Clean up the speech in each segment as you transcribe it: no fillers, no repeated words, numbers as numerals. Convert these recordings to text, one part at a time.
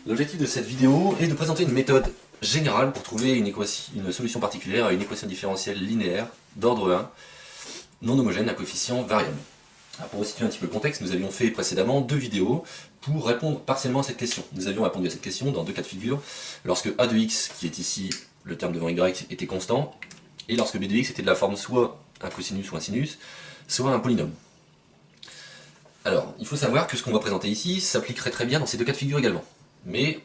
L'objectif de cette vidéo est de présenter une méthode générale pour trouver une solution particulière à une équation différentielle linéaire d'ordre 1, non homogène à coefficient variable. Alors pour resituer un petit peu le contexte, nous avions fait précédemment deux vidéos pour répondre partiellement à cette question. Nous avions répondu à cette question dans deux cas de figure, lorsque a de x, qui est ici le terme devant y, était constant, et lorsque b de x était de la forme soit un cosinus ou un sinus, soit un polynôme. Alors, il faut savoir que ce qu'on va présenter ici s'appliquerait très bien dans ces deux cas de figure également. Mais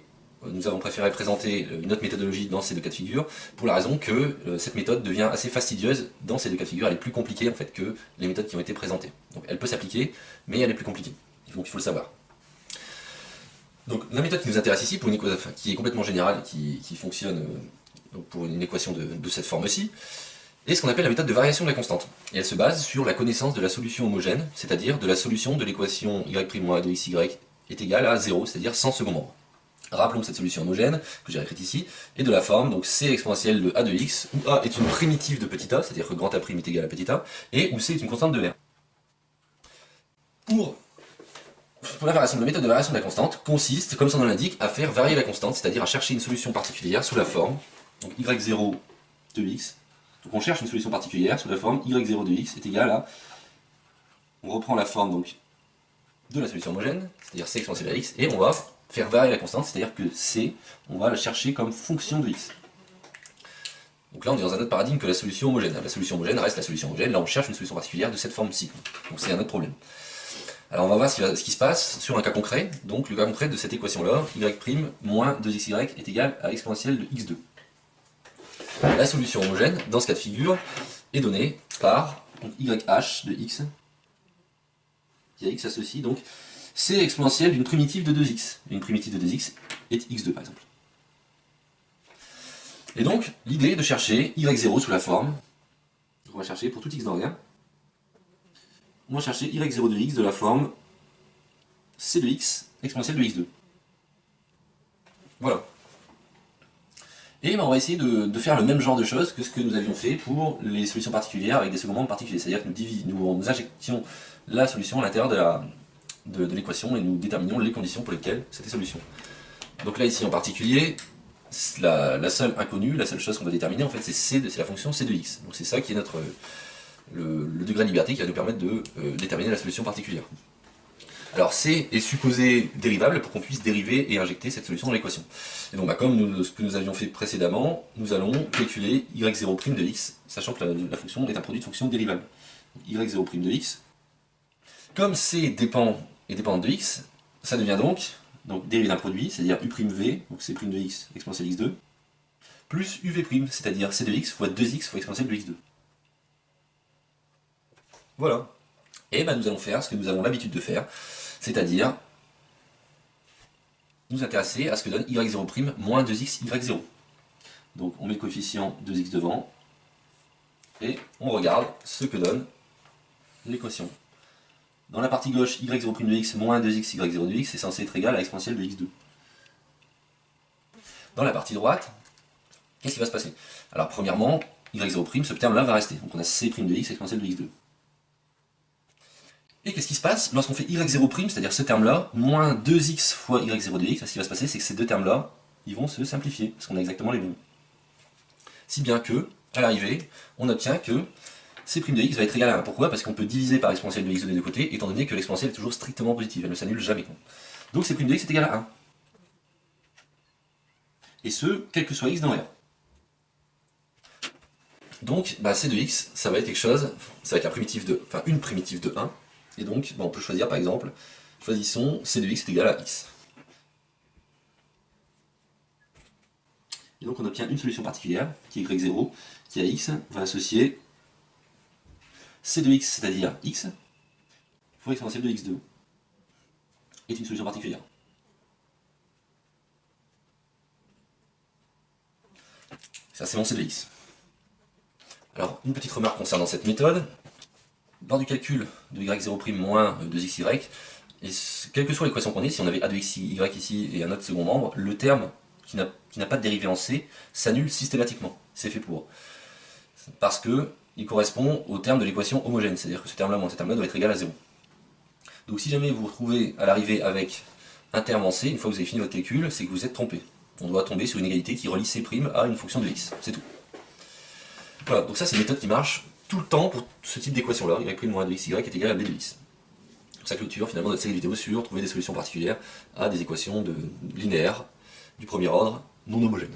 nous avons préféré présenter une autre méthodologie dans ces deux cas de figure, pour la raison que cette méthode devient assez fastidieuse dans ces deux cas de figure. Elle est plus compliquée en fait que les méthodes qui ont été présentées. Donc elle peut s'appliquer, mais elle est plus compliquée. Donc il faut le savoir. Donc la méthode qui nous intéresse ici, pour une équation qui est complètement générale, qui fonctionne donc pour une équation de cette forme-ci, est ce qu'on appelle la méthode de variation de la constante. Et elle se base sur la connaissance de la solution homogène, c'est-à-dire de la solution de l'équation y' de xy est égale à 0, c'est-à-dire sans second membre. Rappelons que cette solution homogène, que j'ai écrite ici, est de la forme, donc c exponentielle de a de x, où a est une primitive de petit a, c'est-à-dire que grand A' est égal à petit a, et où c est une constante de R. Pour la méthode de variation de la constante consiste, comme son nom l'indique, à faire varier la constante, c'est-à-dire à chercher une solution particulière sous la forme, donc y0 de x. Donc on cherche une solution particulière sous la forme y0 de x est égal à, on reprend la forme donc de la solution homogène, c'est-à-dire c exponentielle de x, et on va faire varier la constante, c'est-à-dire que c, on va la chercher comme fonction de x. Donc là on est dans un autre paradigme que la solution homogène. La solution homogène reste la solution homogène, là on cherche une solution particulière de cette forme-ci. Donc c'est un autre problème. Alors on va voir ce qui se passe sur un cas concret. Donc le cas concret de cette équation-là, y' moins 2xy est égal à exponentielle de x2. La solution homogène, dans ce cas de figure, est donnée par yh de x, qui a x associe donc c exponentielle d'une primitive de 2x. Une primitive de 2x est x2 par exemple. Et donc, l'idée est de chercher y0 sous la forme, on va chercher pour tout x dans rien, on va chercher y0 de x de la forme c de x exponentielle de x2. Voilà. Et ben on va essayer de faire le même genre de choses que ce que nous avions fait pour les solutions particulières avec des second membres particuliers. C'est-à-dire que nous injections la solution à l'intérieur de l'équation et nous déterminions les conditions pour lesquelles c'était solution. Donc là ici en particulier, la seule inconnue, la seule chose qu'on va déterminer en fait c'est la fonction c de x. Donc c'est ça qui est le degré de liberté qui va nous permettre de déterminer la solution particulière. Alors c est supposé dérivable pour qu'on puisse dériver et injecter cette solution dans l'équation. Et donc comme ce que nous avions fait précédemment, nous allons calculer y0' de x, sachant que la fonction est un produit de fonction dérivable. y0' de x, comme c est dépendant de x, ça devient donc dérivé d'un produit, c'est-à-dire u'v, donc c' de x exponentielle x2, plus uv', c'est-à-dire c de x fois 2x fois exponentielle de x2. Voilà. Et ben nous allons faire ce que nous avons l'habitude de faire, c'est-à-dire nous intéresser à ce que donne y0' moins 2xy0. Donc on met le coefficient 2x devant, et on regarde ce que donne l'équation. Dans la partie gauche, y0' de x moins 2xy0 de x est censé être égal à exponentielle de x2. Dans la partie droite, qu'est-ce qui va se passer? Alors premièrement, y0', ce terme-là va rester. Donc on a c' de x exponentielle de x2. Et qu'est-ce qui se passe lorsqu'on fait y0', c'est-à-dire ce terme-là, moins 2x fois y0 de x? Ce qui va se passer, c'est que ces deux termes-là, ils vont se simplifier, parce qu'on a exactement les mêmes. Si bien que, à l'arrivée, on obtient que c' de x va être égal à 1. Pourquoi? Parce qu'on peut diviser par exponentielle de x2 des deux côtés, étant donné que l'exponentielle est toujours strictement positive, elle ne s'annule jamais. Donc c' de x est égal à 1. Et ce, quel que soit x dans R. Donc, c de x, ça va être quelque chose, ça va être une primitive de 1. Et donc, on peut choisir par exemple, choisissons c de x est égal à x. Et donc on obtient une solution particulière, qui est y0, qui à x va associer c de x, c'est-à-dire x, fois exponentielle de x2, est une solution particulière. Ça c'est mon c de x. Alors, une petite remarque concernant cette méthode. Lors du calcul de y0' moins 2xy, et quelle que soit l'équation qu'on ait, si on avait a de xy ici et un autre second membre, le terme qui n'a pas de dérivée en c s'annule systématiquement. C'est fait pour. Parce qu'il correspond au terme de l'équation homogène, c'est-à-dire que ce terme-là moins ce terme-là doit être égal à 0. Donc si jamais vous vous retrouvez à l'arrivée avec intervalle C, une fois que vous avez fini votre calcul, c'est que vous êtes trompé. On doit tomber sur une égalité qui relie C' à une fonction de x, c'est tout. Voilà, donc ça c'est une méthode qui marche tout le temps pour ce type d'équation-là, y' moins de xy est égal à b de x. Ça clôture finalement notre série de vidéos sur trouver des solutions particulières à des équations linéaires du premier ordre non homogènes.